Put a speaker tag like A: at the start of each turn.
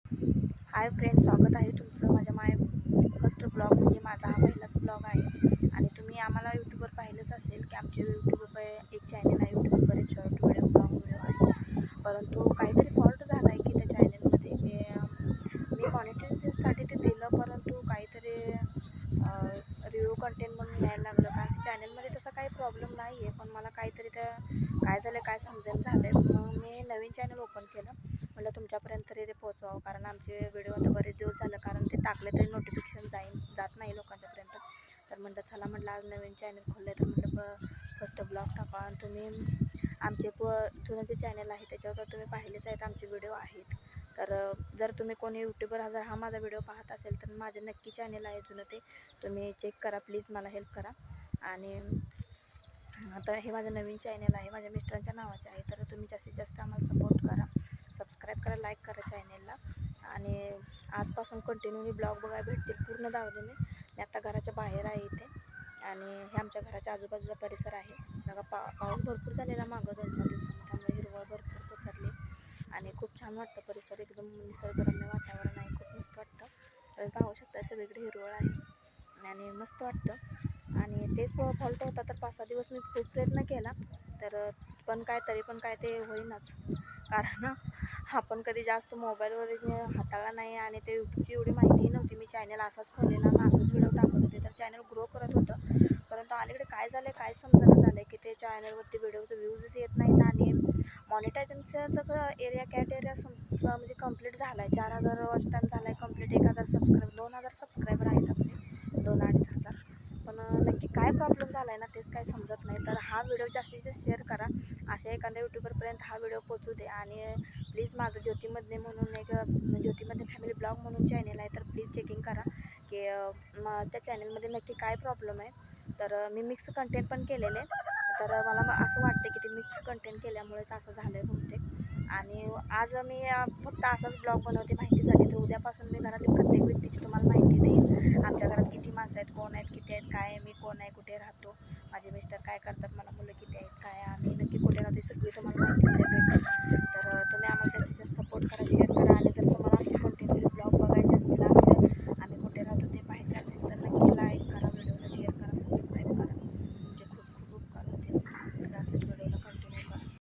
A: Hi friend, स्वागत आहे तुमचं माझ्या फर्स्ट ब्लॉग म्हणजे माझा हा पहिलाच ब्लॉग आहे. आणि तुम्ही आम्हाला यूट्यूबवर पाहिलंच असेल की आमचे यूट्यूबवर एक चॅनल आहे. यूट्यूबवर बरेच शॉर्ट व्हिडिओ ब्लॉग व्हिडिओ आहे. परंतु काहीतरी फॉल्ट झाला आहे की त्या चॅनलमध्ये मी मॉनिटरीसाठी ते दिलं, परंतु काहीतरी रिव्ह्यू कंटेंट म्हणून यायला लागलं. कारण की चॅनलमध्ये तसा काही प्रॉब्लेम नाही आहे, पण मला काहीतरी काय झालं काय समजेल झालं आहे. मग मी नवीन चॅनल ओपन केलं. म्हटलं तुमच्यापर्यंत तरी ते पोहोचवावं, कारण आमचे व्हिडिओ आता बरेच दिवस झालं, कारण ते टाकले तरी नोटिफिकेशन जात नाही लोकांच्यापर्यंत. तर म्हटलं चला, म्हटलं आज नवीन चॅनल खोललं तर म्हटलं फर्स्ट ब्लॉग टाका. आणि तुम्ही आमचे जुनं जे चॅनल आहे त्याच्यावर तुम्ही पाहिलेच आहेत, आमचे व्हिडिओ आहेत. तर जर तुम्ही कोणी यूट्यूबर हा माझा व्हिडिओ पाहत असेल तर माझं नक्की चॅनल आहे जुनं, ते तुम्ही चेक करा प्लीज, मला हेल्प करा. आणि आता हे माझं नवीन चॅनल आहे, माझ्या मिस्टरांच्या नावाचे आहे. तर तुम्ही जास्तीत जास्त आम्हाला सपोर्ट करा, सबस्क्राईब करा, लाईक करा चॅनलला. आणि आजपासून कंटिन्यूली ब्लॉग बघायला भेटतील पूर्ण दावणीने. मी आता घराच्या बाहेर आहे इथे, आणि हे आमच्या घराच्या आजूबाजूचा परिसर आहे. बघा पाऊस भरपूर झालेला मागं 2-4 दिवसांनी, त्यामुळे हिरवळ भरपूर पसरली आणि खूप छान वाटतं परिसर. एकदम निसर्गरम्य वातावरण आहे, खूप मस्त वाटतं. तर पाहू शकता सगळीकडे हिरवळ आहे आणि मस्त वाटतं. आणि तेच फॉल्ट होता, तर 5-6 दिवस मी खूप प्रयत्न केला, तर तरी पण काय ते होईनाच. कारण आपण कधी जास्त मोबाईलवर हाताळला नाही, आणि ते यूट्यूबची एवढी माहिती नव्हती. मी चॅनल असाच खोललेला आणि असंच व्हिडिओ टाकत होते, तर चॅनल ग्रो करत होतं. परंतु अलीकडे काय झालं काय समजणं झालं की ते चॅनलवरती व्हिडिओचं व्ह्यूजच येत नाहीत. आणि मॉनिटायझेशनचं एरिया कॅट एरिया म्हणजे कंप्लीट झाला आहे. 4000 वॉच टाईम झाला आहे कंप्लीट. 1000 सबस्क्राईबर, 2000 सबस्क्रायबर आहेत आपले, 2-2.5 हजार. पण नक्की काय प्रॉब्लेम झाला आहे ना तेच काय समजत नाही. तर हा व्हिडिओ जास्तीत जास्त शेअर करा, अशा एखाद्या यूट्यूबरपर्यंत हा व्हिडिओ पोचू दे. आणि प्लीज माझं ज्योतिमधने म्हणून एक ज्योतिमधने फॅमिली ब्लॉग म्हणून चॅनल आहे, तर प्लीज चेकिंग करा की त्या चॅनलमध्ये नक्की काय प्रॉब्लेम आहे. तर मी मिक्स कंटेंट पण केलेले, तर मला असं वाटतं की ते मिक्स कंटेंट केल्यामुळेच असं झालं आहे बहुतेक. आणि आज मी फक्त असाच ब्लॉग बनवते माहितीसाठी. तर उद्यापासून मी घरातली प्रत्येक व्यक्तीची तुम्हाला माहिती देईन. आमच्या घरात किती माणसं आहेत, कोण आहेत, किती आहेत, काय आहे, मी कोण आहे, कुठे राहतो, माझे मिस्टर काय करतात, मला मुलं किती आहेत, काय, आम्ही नक्की कुठे राहतो, सगळी तुम्हाला माहिती भेटेल. तर तुम्ही आम्हाला जास्तीत जास्त सपोर्ट करा, शेअर